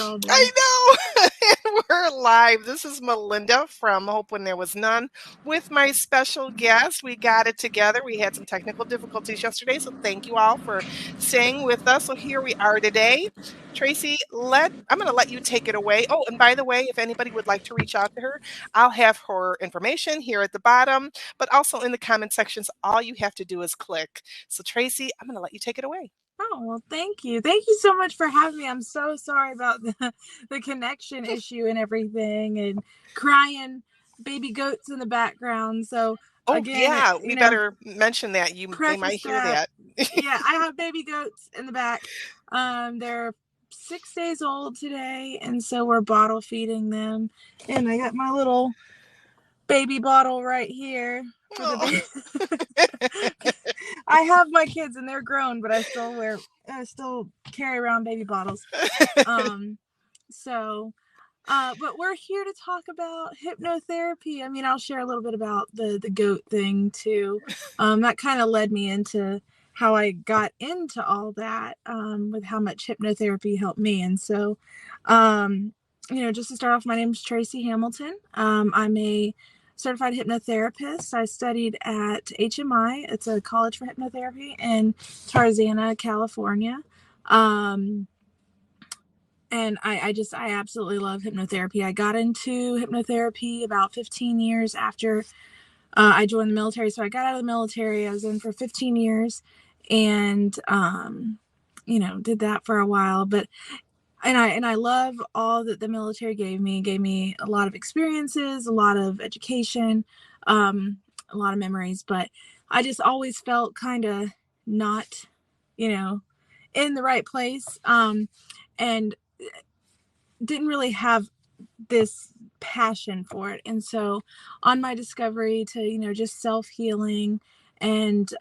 all day. I know. And we're live. This is Melinda from Hope When There Was None with my special guest. We got it together. We had some technical difficulties yesterday, so thank you all for staying with us. So here we are today. Tracie, I'm going to let you take it away. Oh, and by the way, if anybody would like to reach out to her, I'll have her information here at the bottom, but also in the comment sections. All you have to do is click. So Tracie, I'm going to let you take it away. Oh, well, thank you. Thank you so much for having me. I'm so sorry about the connection issue and everything, and crying baby goats in the background. So Oh, again, yeah, we better mention that. They might preface hear that. that. Yeah, I have baby goats in the back. They're 6 days old today, and so we're bottle feeding them. And I got my little baby bottle right here for the baby. I have my kids and they're grown, but I still carry around baby bottles. But we're here to talk about hypnotherapy. I mean, I'll share a little bit about the goat thing too. That kind of led me into how I got into all that, with how much hypnotherapy helped me. And so, just to start off, my name is Tracie Hamilton. I'm a certified hypnotherapist. I studied at HMI. It's a college for hypnotherapy in Tarzana, California. And I absolutely love hypnotherapy. I got into hypnotherapy about 15 years after I joined the military. So I got out of the military. I was in for 15 years and, did that for a while. But I love all that the military gave me. It gave me a lot of experiences, a lot of education, a lot of memories. But I just always felt kind of not, in the right place. And didn't really have this passion for it. And so on my discovery to, just self-healing and,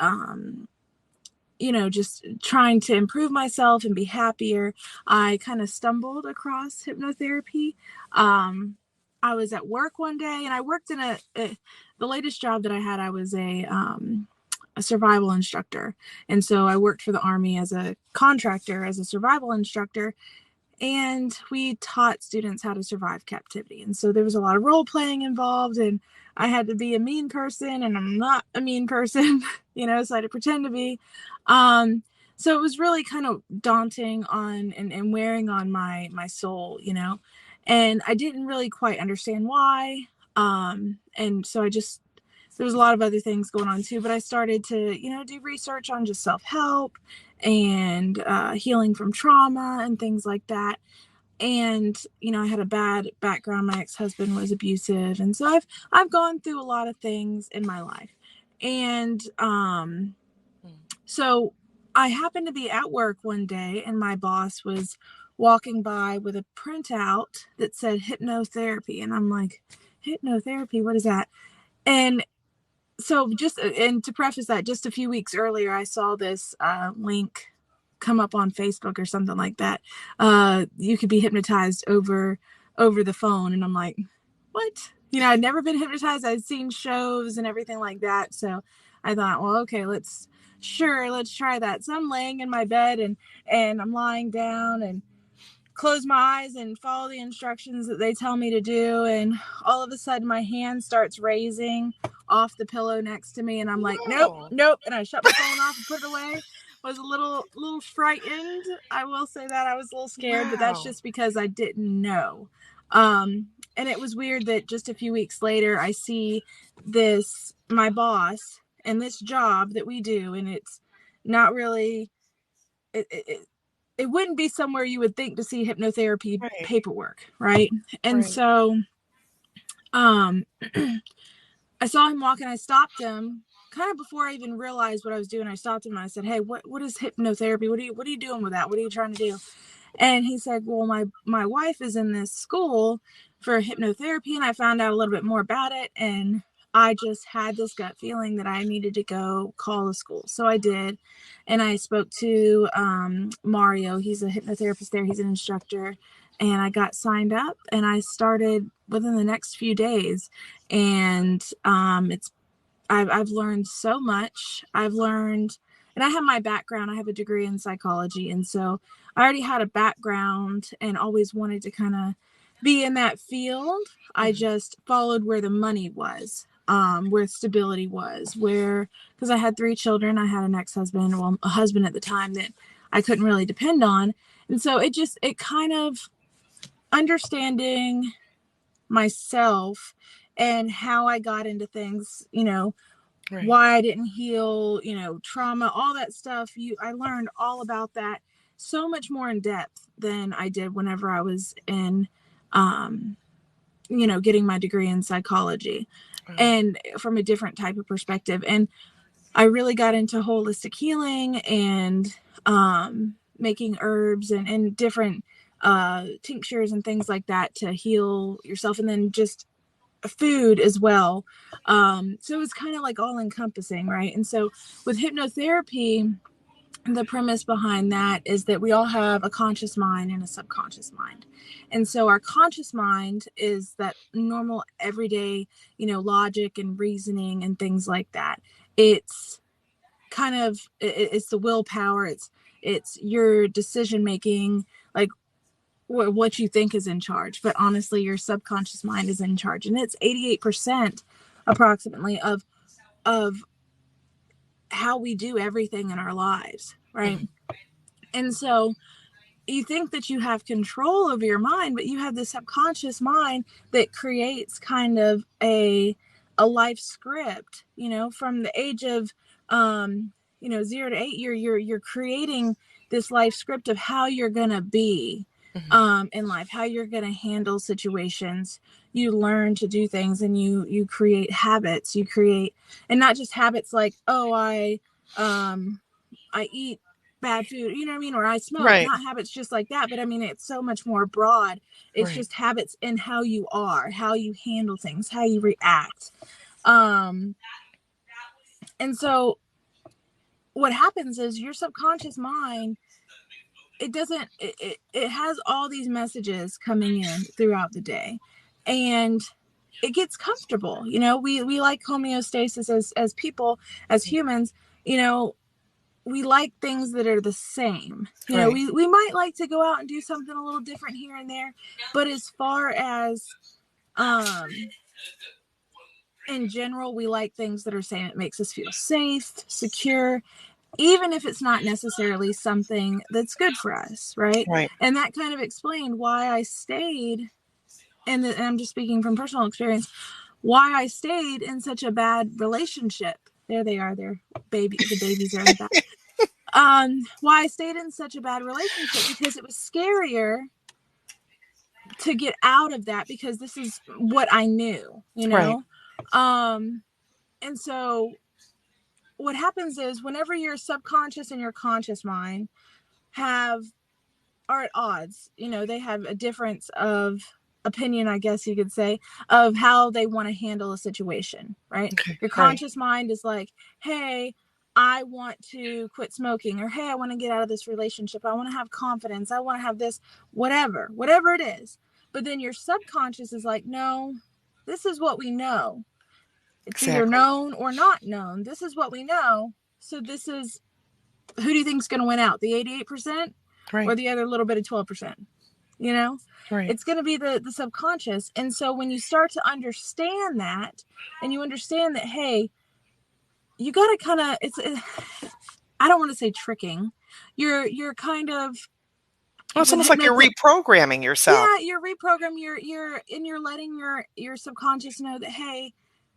just trying to improve myself and be happier, I kind of stumbled across hypnotherapy. I was at work one day and I worked in the latest job that I had, I was a survival instructor. And so I worked for the Army as a contractor, as a survival instructor. And we taught students how to survive captivity. And so there was a lot of role playing involved, and I had to be a mean person, and I'm not a mean person, so I had to pretend to be. So it was really kind of daunting and wearing on my soul, and I didn't really quite understand why. And so there was a lot of other things going on too, but I started to, do research on just self-help and healing from trauma and things like that. And, I had a bad background. My ex-husband was abusive. And so I've gone through a lot of things in my life. And so I happened to be at work one day and my boss was walking by with a printout that said hypnotherapy. And I'm like, hypnotherapy, what is that? And so and to preface that, just a few weeks earlier, I saw this link come up on Facebook or something like that. You could be hypnotized over the phone. And I'm like, what? I'd never been hypnotized. I'd seen shows and everything like that. So I thought, well, okay, let's try that. So I'm laying in my bed and I'm lying down and close my eyes and follow the instructions that they tell me to do. And all of a sudden my hand starts raising off the pillow next to me. And I'm like, nope. And I shut my phone off and put it away. I was a little frightened. I will say that I was a little scared, but that's just because I didn't know. And it was weird that just a few weeks later, I see my boss and this job that we do. And it's not really, it wouldn't be somewhere you would think to see hypnotherapy paperwork, right? And so I saw him walking. I stopped him kind of before I even realized what I was doing. I stopped him and I said, hey, what is hypnotherapy? What are you doing with that? What are you trying to do? And he said, well, my wife is in this school for hypnotherapy and I found out a little bit more about it. And I just had this gut feeling that I needed to go call the school. So I did. And I spoke to Mario. He's a hypnotherapist there. He's an instructor. And I got signed up and I started within the next few days. And I've learned so much. I've learned and I have my background. I have a degree in psychology. And so I already had a background and always wanted to kind of be in that field. I just followed where the money was, where stability was, because I had 3 children. I had an ex-husband, well, a husband at the time that I couldn't really depend on. And so it kind of understanding myself and how I got into things, Right. why I didn't heal, trauma, all that stuff. I learned all about that so much more in depth than I did whenever I was in, getting my degree in psychology, and from a different type of perspective. And I really got into holistic healing and making herbs and different tinctures and things like that to heal yourself, and then just food as well. So it's kind of like all encompassing, right? And so with hypnotherapy, the premise behind that is that we all have a conscious mind and a subconscious mind. And so our conscious mind is that normal everyday, logic and reasoning and things like that. It's it's the willpower. It's your decision making, like what you think is in charge. But honestly, your subconscious mind is in charge, and it's 88% approximately of how we do everything in our lives, right? And so you think that you have control over your mind, but you have the subconscious mind that creates kind of a life script, from the age of 0 to 8. You're creating this life script of how you're gonna be in life, how you're gonna handle situations. You learn to do things, and you create habits. You create, and not just habits like, oh, I eat bad food, you know what I mean? Or I smoke, Right. not habits just like that. But I mean, it's so much more broad. It's Right. just habits in how you are, how you handle things, how you react. And so what happens is your subconscious mind, it has all these messages coming in throughout the day, and it gets comfortable. We like homeostasis as people, as humans. We like things that are the same. Right. We might like to go out and do something a little different here and there, but as far as in general, we like things that are same. It makes us feel safe, secure, even if it's not necessarily something that's good for us, right? Right. And that kind of explained why I stayed, and I'm just speaking from personal experience, why I stayed in such a bad relationship. There they are, the babies are in the back. Why I stayed in such a bad relationship, because it was scarier to get out of that, because this is what I knew, Right. And so what happens is, whenever your subconscious and your conscious mind are at odds, they have a difference of opinion, I guess you could say, of how they want to handle a situation, right? Okay. Your Right. conscious mind is like, hey, I want to quit smoking, or hey, I want to get out of this relationship, I want to have confidence, I want to have this, whatever it is. But then your subconscious is like, no, this is what we know. It's either Exactly. known or not known. This is what we know. So this is, who do you think is going to win out? The 88% or Right. the other little bit of 12%? You know, Right. it's going to be the subconscious. And so when you start to understand that, and you understand that, hey, you got to kind of, I don't want to say tricking. You're kind of, Well, it's with almost like you're hypnotherapy. reprogramming yourself. Yeah, you're reprogram. You're letting your subconscious know that, hey,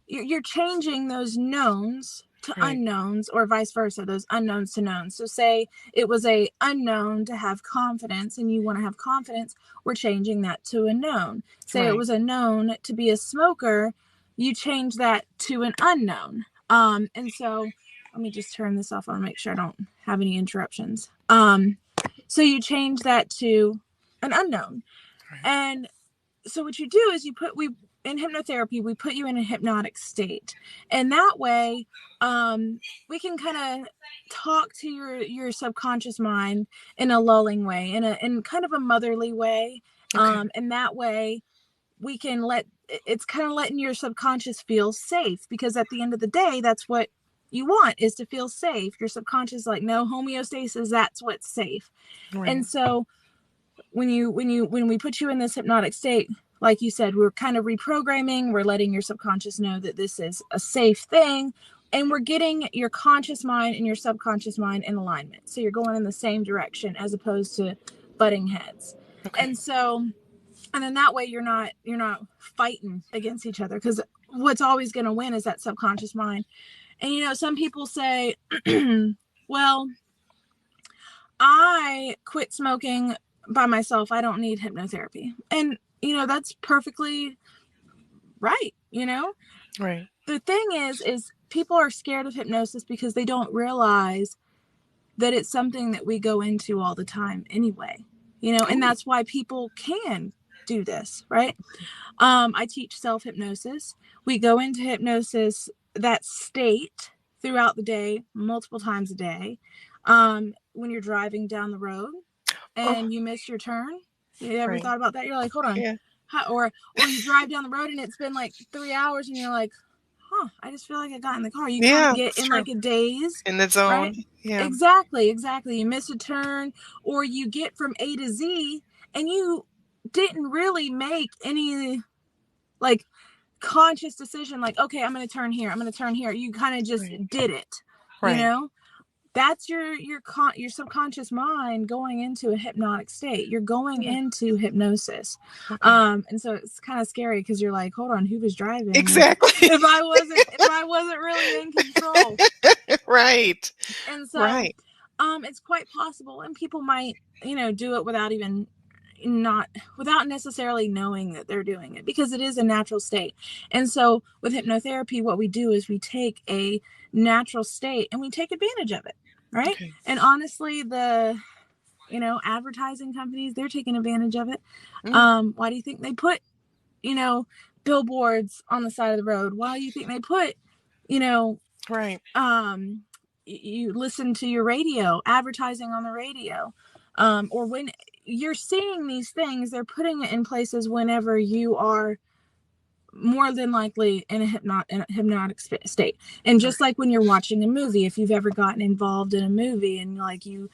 you're changing those knowns to Right. unknowns, or vice versa, those unknowns to knowns. So say it was a unknown to have confidence, and you want to have confidence, we're changing that to a known. Say it Right. was a known to be a smoker, you change that to an unknown. And so let me just turn this off. I want to make sure I don't have any interruptions. So you change that to an unknown. Right. And so what you do is we in hypnotherapy, we put you in a hypnotic state, and that way we can kind of talk to your subconscious mind in a lulling way, in kind of a motherly way. Okay. And that way we can it's kind of letting your subconscious feel safe, because at the end of the day, that's what you want is to feel safe. Your subconscious is like, no, homeostasis, that's what's safe. Right. And so when we put you in this hypnotic state, like you said, we're kind of reprogramming, we're letting your subconscious know that this is a safe thing, and we're getting your conscious mind and your subconscious mind in alignment. So you're going in the same direction as opposed to butting heads. Okay. And so, and then that way you're not fighting against each other, because what's always going to win is that subconscious mind. And you know, some people say, well, I quit smoking by myself. I don't need hypnotherapy. And, you know, that's perfectly right. You know, Right. the thing is people are scared of hypnosis because they don't realize that it's something that we go into all the time anyway, you know, and that's why people can do this, right? I teach self-hypnosis. We go into hypnosis, that state, throughout the day, multiple times a day. When you're driving down the road Oh, and you miss your turn, you ever right. thought about that? You're like, hold on. Yeah. Or you drive down the road and it's been like 3 hours and you're like, I just feel like I got in the car. You kind Yeah, of get that's in true. like a daze, In the zone. right? Yeah. Exactly. You miss a turn, or you get from A to Z and you didn't really make any like conscious decision, like, okay, I'm going to turn here. I'm going to turn here. You kind of just Right. did it, you Right. know? That's your subconscious mind going into a hypnotic state. You're going Yeah. into hypnosis. Okay. And so it's kind of scary because you're like, hold on, who was driving? Exactly. If I wasn't really in control. Right. And so Right. it's quite possible, and people might, you know, do it without necessarily knowing that they're doing it, because it is a natural state. And so with hypnotherapy, what we do is we take a natural state and we take advantage of it, right? Okay. And honestly, the, you know, advertising companies, they're taking advantage of it. Why do you think they put, you know, billboards on the side of the road? Why do you think they put, you know, Right. you listen to your radio, advertising on the radio, or when you're seeing these things, they're putting it in places whenever you are more than likely in a hypnotic state. And just like when you're watching a movie, if you've ever gotten involved in a movie and like you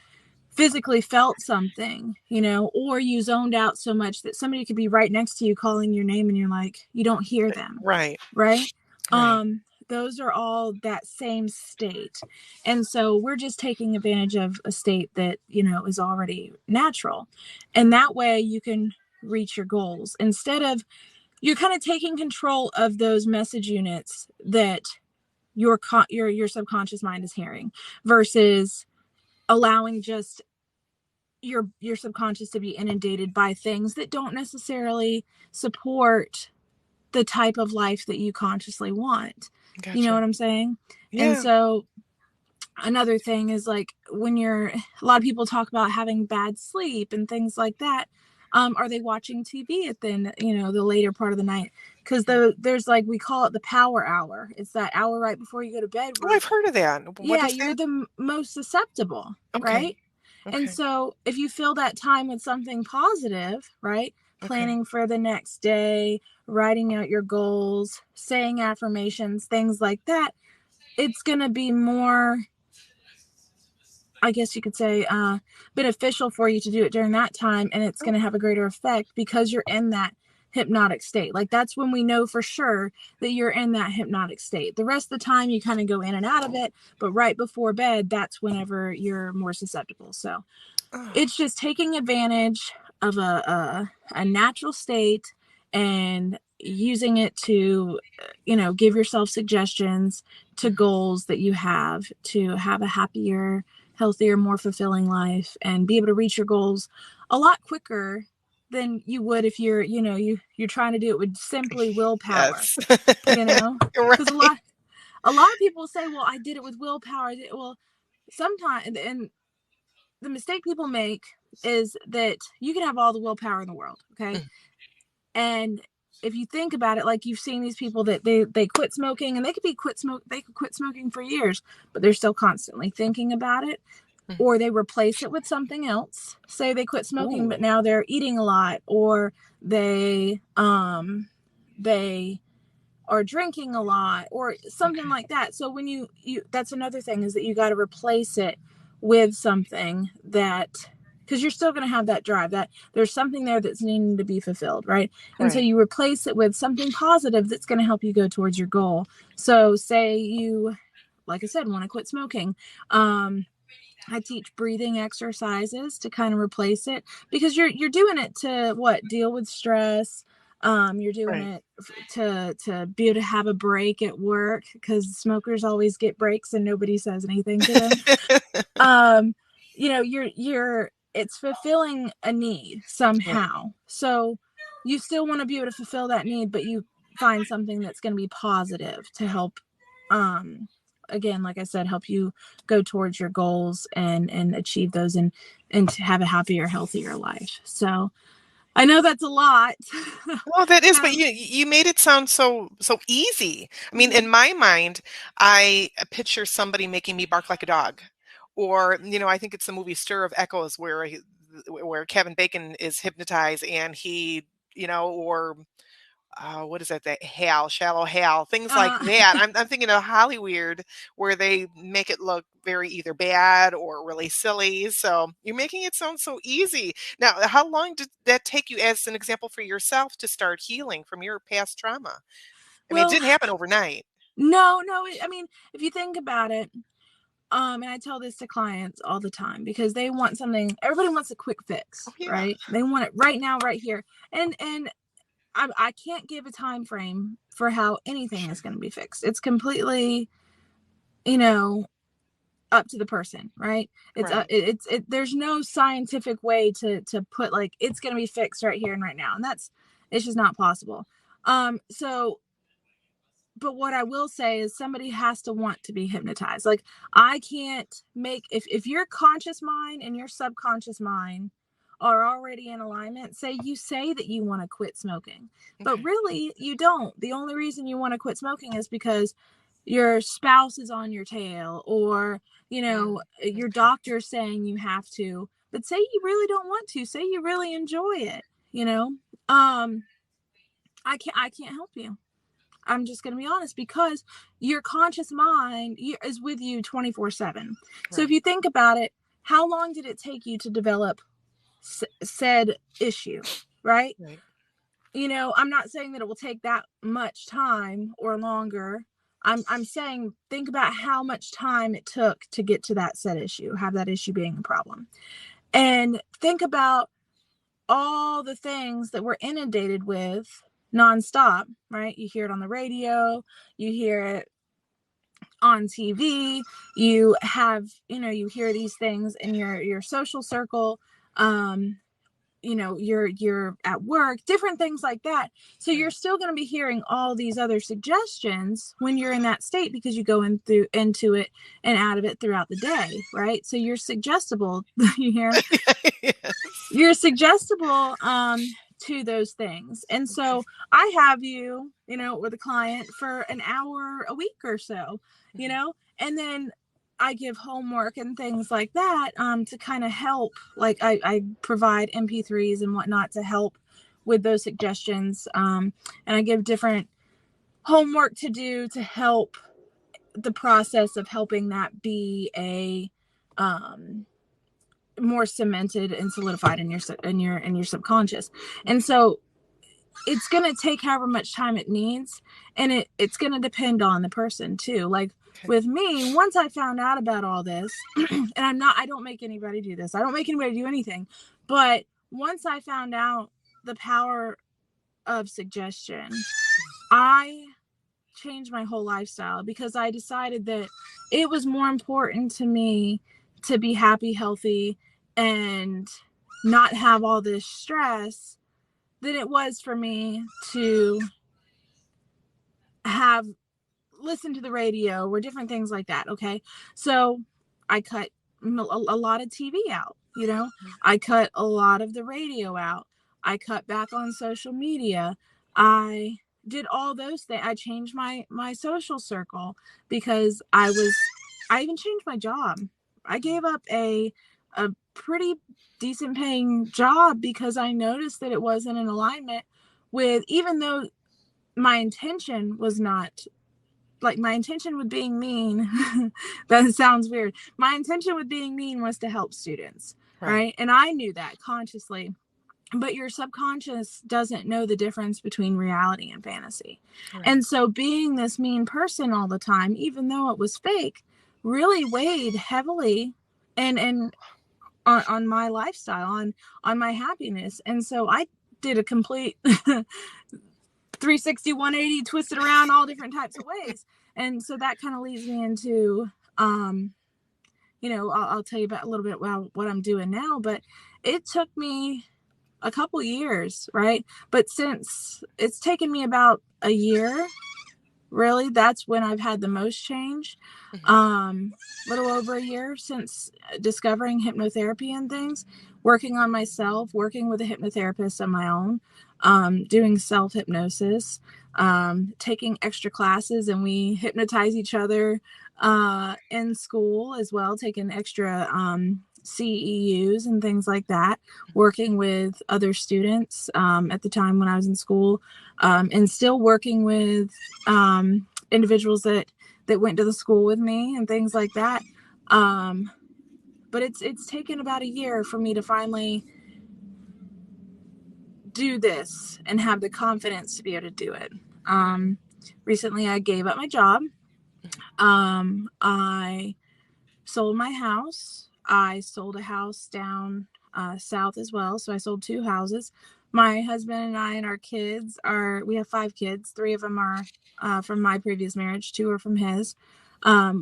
physically felt something, you know, or you zoned out so much that somebody could be right next to you calling your name and you're like, you don't hear them, Right. right? Right. Those are all that same state. And so we're just taking advantage of a state that, you know, is already natural. And that way you can reach your goals instead of, you're kind of taking control of those message units that your subconscious mind is hearing, versus allowing just your subconscious to be inundated by things that don't necessarily support the type of life that you consciously want. You know Gotcha. what I'm saying? And Yeah. so another thing is, like, when a lot of people talk about having bad sleep and things like that. Are they watching TV at the later part of the night? Because there's, like, we call it the power hour. It's that hour right before you go to bed Oh, where, I've heard of that. What yeah, is you're that? the most susceptible, Okay. right? And Okay. so if you fill that time with something positive, right? Okay. Planning for the next day, writing out your goals, saying affirmations, things like that, it's going to be more, I guess you could say, beneficial for you to do it during that time. And it's going to have a greater effect because you're in that hypnotic state. Like, that's when we know for sure that you're in that hypnotic state. The rest of the time you kind of go in and out of it, but right before bed, that's whenever you're more susceptible. So Oh, it's just taking advantage of a natural state and using it to, give yourself suggestions to goals that you have to have a happier, healthier, more fulfilling life, and be able to reach your goals a lot quicker than you would if you're trying to do it with simply willpower, yes. because Right. a lot of people say, well, I did it with willpower. Well, sometimes, and the mistake people make is that you can have all the willpower in the world, okay? Mm. And if you think about it, like, you've seen these people that they quit smoking, and they could quit smoking for years, but they're still constantly thinking about it, Mm. or they replace it with something else. Say they quit smoking, but Ooh. now they're eating a lot, or they are drinking a lot or something like that. So when you that's another thing, is that you got to replace it with something that, because you're still going to have that drive, that there's something there that's needing to be fulfilled, right? And so Right. you replace it with something positive that's going to help you go towards your goal. So say you, like I said, want to quit smoking. I teach breathing exercises to kind of replace it, because you're doing it to what, deal with stress. You're doing Right. it to be able to have a break at work, because smokers always get breaks and nobody says anything to them. You're it's fulfilling a need Right. somehow. So you still want to be able to fulfill that need, but you find something that's going to be positive to help, again, like I said, help you go towards your goals and achieve those, and to have a happier, healthier life. So I know that's a lot. Well, that is, but Have, you made it sound so easy. I mean, mhm. in my mind, I picture somebody making me bark like a dog, or I think it's the movie Stir of Echoes where Kevin Bacon is hypnotized and he, or what is that? That Hal, Shallow Hal, things like uh, that. I'm thinking of Hollywood where they make it look very either bad or really silly. So you're making it sound so easy. Now, how long did that take you, as an example for yourself, to start healing from your past trauma? I mean, it well, didn't happen overnight. no. I mean, if you think about it, and I tell this to clients all the time, because they want something. Everybody wants a quick Oh fix, yeah, right? They want it right now, right here. And I can't give a time frame for how anything is sure, going to be fixed. It's completely, you know, up to the person, right? right, There's no scientific way to put like it's going to be fixed right here and right now, and it's just not possible. So but what I will say is somebody has to want to be hypnotized. Like, I can't make, if your conscious mind and your subconscious mind are already in alignment, say you say that you want to quit smoking, but okay, really you don't. The only reason you want to quit smoking is because your spouse is on your tail, or your okay, doctor's saying you have to. But say you really don't want to, say you really enjoy it, you know. Um I can't help you. I'm just going to be honest, because your conscious mind is with you 24/7. So if right, you think about it, how long did it take you to develop said issue, right? right, I'm not saying that it will take that much time or longer. I'm saying, think about how much time it took to get to that said issue, have that issue being a problem. And think about all the things that we're inundated with nonstop, right? You hear it on the radio, you hear it on TV, you have, you hear these things in your social circle, um, you're at work, different things like that. So you're right. still going to be hearing all these other suggestions when you're in that state, because you go into it and out of it throughout the day, right? So you're suggestible. You hear, Yes. you're suggestible to those things. And Okay. so I have you, with a client for an hour a week or so, Mhm. and then I give homework and things like that, to kind of help. Like, I provide MP3s and whatnot to help with those suggestions, and I give different homework to do to help the process of helping that be a um, more cemented and solidified in your subconscious. And Okay. so it's going to take however much time it needs, and it's going to depend on the person too. Like, Okay. with me, once I found out about all this, and I don't make anybody do this, I don't make anybody do anything, but once I found out the power of suggestion, I changed my whole lifestyle, because I decided that it was more important to me to be happy, healthy, and not have all this stress than it was for me to have listen to the radio or different things like that. Okay. So I cut a lot of TV out, Mhm. I cut a lot of the radio out. I cut back on social media. I did all those things. I changed my social circle, because I even changed my job. I gave up a pretty decent paying job, because I noticed that it wasn't in alignment with, even though my intention was not like my intention with being mean. That sounds weird. My intention with being mean was to help students, Right. right? And I knew that consciously, but your subconscious doesn't know the difference between reality and fantasy. Right. And so being this mean person all the time, even though it was fake, really weighed heavily and on my lifestyle, on my happiness. And so I did a complete 360, 180, twisted around all different types of ways. And so that kind of leads me into, I'll tell you about a little bit about what I'm doing now, but it took me a couple years, right? But since it's taken me about a year, really, that's when I've had the most change. Mhm. Little over a year since discovering hypnotherapy and things, working on myself, working with a hypnotherapist on my own, doing self-hypnosis, taking extra classes, and we hypnotize each other in school as well, taking extra CEUs and things like that, working with other students at the time when I was in school, and still working with individuals that went to the school with me and things like that. But it's taken about a year for me to finally do this and have the confidence to be able to do it. Recently I gave up my job. I sold my house. I sold a house down south as well. So I sold 2 houses. My husband and I and our kids we have 5 kids. 3 of them are from my previous marriage. 2 are from his.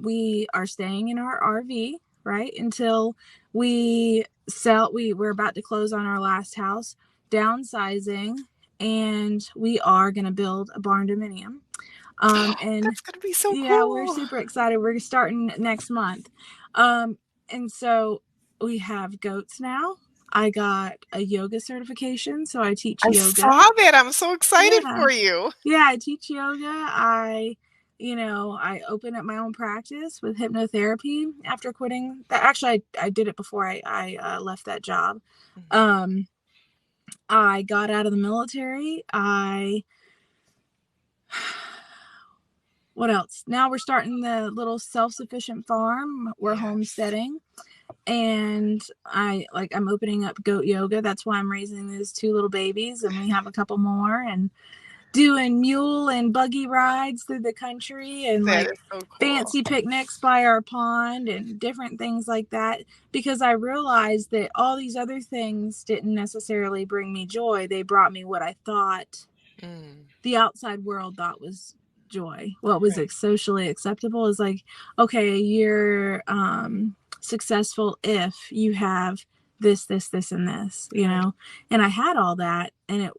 We are staying in our RV, right? Until we sell. We're about to close on our last house, downsizing, and we are going to build a barn dominium. And That's gonna be so yeah, we're cool. super excited. We're starting next month. And so we have goats now. I got a yoga certification, so I teach I yoga. saw that. I'm so excited Yeah. for you. Yeah, I teach yoga. I opened up my own practice with hypnotherapy after quitting. Actually, I did it before I left that job. Mhm. Um, I got out of the military. What else? Now we're starting the little self-sufficient farm. We're Yes. homesteading, and I'm opening up goat yoga. That's why I'm raising these 2 little babies, and we have a couple more, and doing mule and buggy rides through the country, and That like is so cool. fancy picnics by our pond and different things like that, because I realized that all these other things didn't necessarily bring me joy. They brought me what I thought Mm, the outside world thought was joy. What was right. socially acceptable is like, okay, you're successful if you have this, and this, Right. And I had all that, and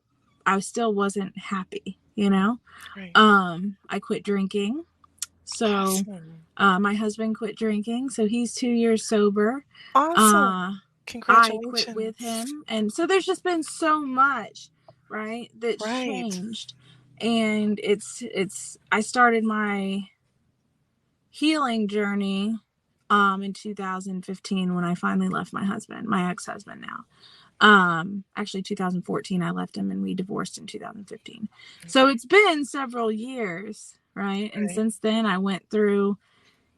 I still wasn't happy, Right. I quit drinking. So Awesome. my husband quit drinking, so he's 2 years sober. Awesome. Uh, I quit with Congratulations. him, and so there's just been so much, right, that's Right. changed. And it's I started my healing journey in 2015 when I finally left my husband, my ex-husband now. Actually 2014 I left him, and we divorced in 2015. So Okay. it's been several years, right? And Right. since then I went through,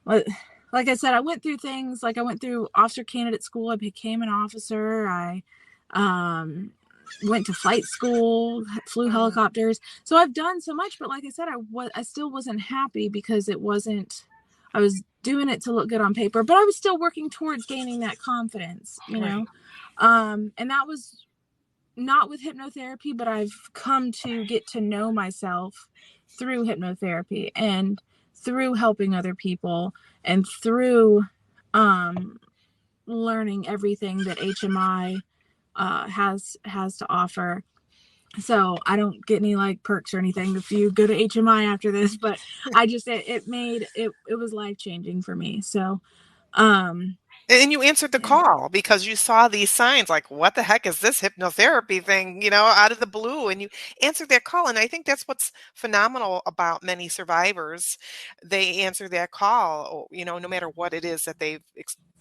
like I said, I went through things. Like I went through officer candidate school. I became an officer. I um, went to flight school, flew Wow. helicopters. So I've done so much. But like I said, I still wasn't happy because it wasn't. I was doing it to look good on paper, but I was still working towards gaining that confidence. Right. And that was not with hypnotherapy, but I've come to get to know myself through hypnotherapy and through helping other people and through um, learning everything that HMI has to offer. So I don't get any like perks or anything if you go to HMI after this, but I just it was life changing for me. So um And you answered the Yeah. call because you saw these signs like, what the heck is this hypnotherapy thing, out of the blue? And you answered that call. And I think that's what's phenomenal about many survivors. They answer that call, no matter what it is that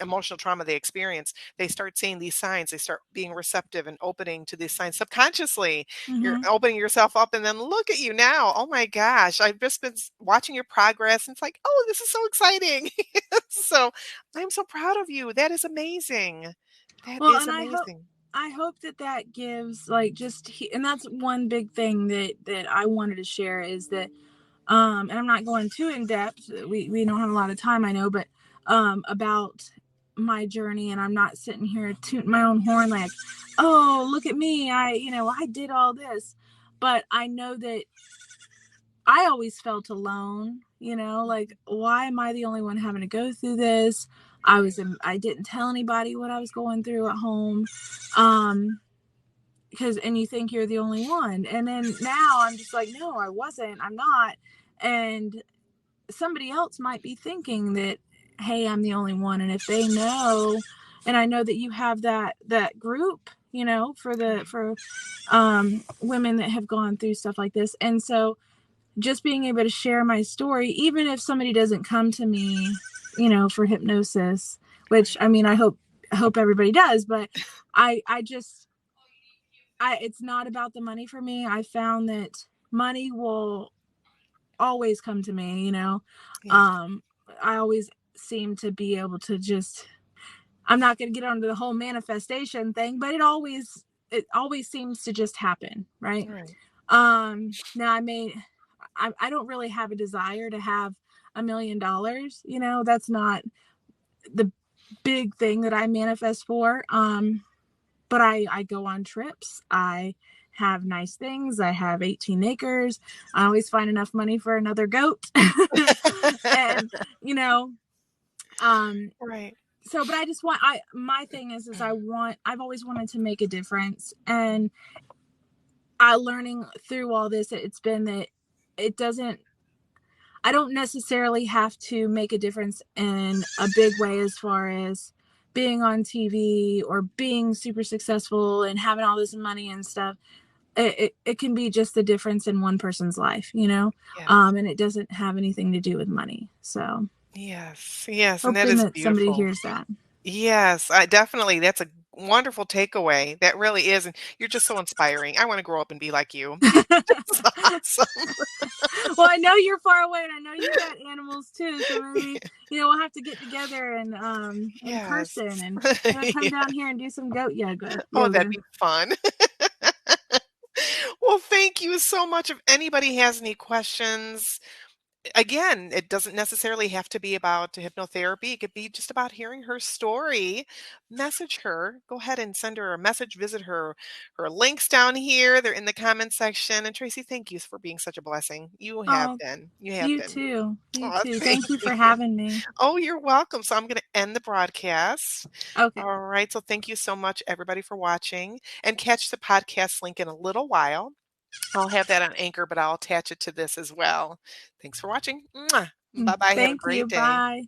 emotional trauma they experience, they start seeing these signs. They start being receptive and opening to these signs subconsciously. You're Hmm. opening yourself up, and then look at you now. Oh my gosh, I've just been watching your progress. And it's like, oh, this is so exciting. So I'm so proud of you. That is amazing. That Well, is and amazing. I hope that that gives like and that's one big thing that I wanted to share is that and I'm not going too in depth. We don't have a lot of time, I know, but about my journey, and I'm not sitting here tooting my own horn like, oh, look at me, I did all this, but I know that I always felt alone, like, why am I the only one having to go through this? I didn't tell anybody what I was going through at home. Um, and you think you're the only one. And then now I'm just like, no, I wasn't. I'm not. And somebody else might be thinking that, hey, I'm the only one. And if they know, and I know that you have that group, Right. for women that have gone through stuff like this. And so just being able to share my story, even if somebody doesn't come to me, for hypnosis, which, Right. I mean, I hope everybody does, but I just, it's not about the money for me. I found that money will always come to me, Yes. um, I always seem to be able to just, I'm not going to get onto the whole manifestation thing, but it always seems to just happen. Right. Right. Now I don't really have a desire to have $1 million. That's not the big thing that I manifest for. But I go on trips. I have nice things. I have 18 acres. I always find enough money for another goat. And, you know, um, Right. but I just my thing is I've always wanted to make a difference. And I learning through all this, it's been that it doesn't, I don't necessarily have to make a difference in a big way as far as being on TV or being super successful and having all this money and stuff. It can be just the difference in one person's life, Yes. and it doesn't have anything to do with money. So Yes. Yes. And that hoping is that somebody beautiful. hears that. Yes, I definitely. That's a wonderful takeaway. That really is. And you're just so inspiring. I want to grow up and be like you. That's awesome. Well, I know you're far away, and I know you got animals too. So maybe we'll have to get together and in Yes. person, and come Yeah. down here and do some goat yoga. Oh, that'd Yoga. be fun. Well, thank you so much. If anybody has any questions, again, it doesn't necessarily have to be about hypnotherapy. It could be just about hearing her story. Message her. Go ahead and send her a message. Visit her links down here. They're in the comment section. And Tracy, thank you for being such a blessing. You have Oh, been. You have you been. too. You Oh, too. thank Thank you you. for having me. Oh, you're welcome. So I'm going to end the broadcast. Okay. All right. So thank you so much, everybody, for watching. And catch the podcast link in a little while. I'll have that on Anchor, but I'll attach it to this as well. Thanks for watching. Bye bye. Have a Thank you. great day. Bye.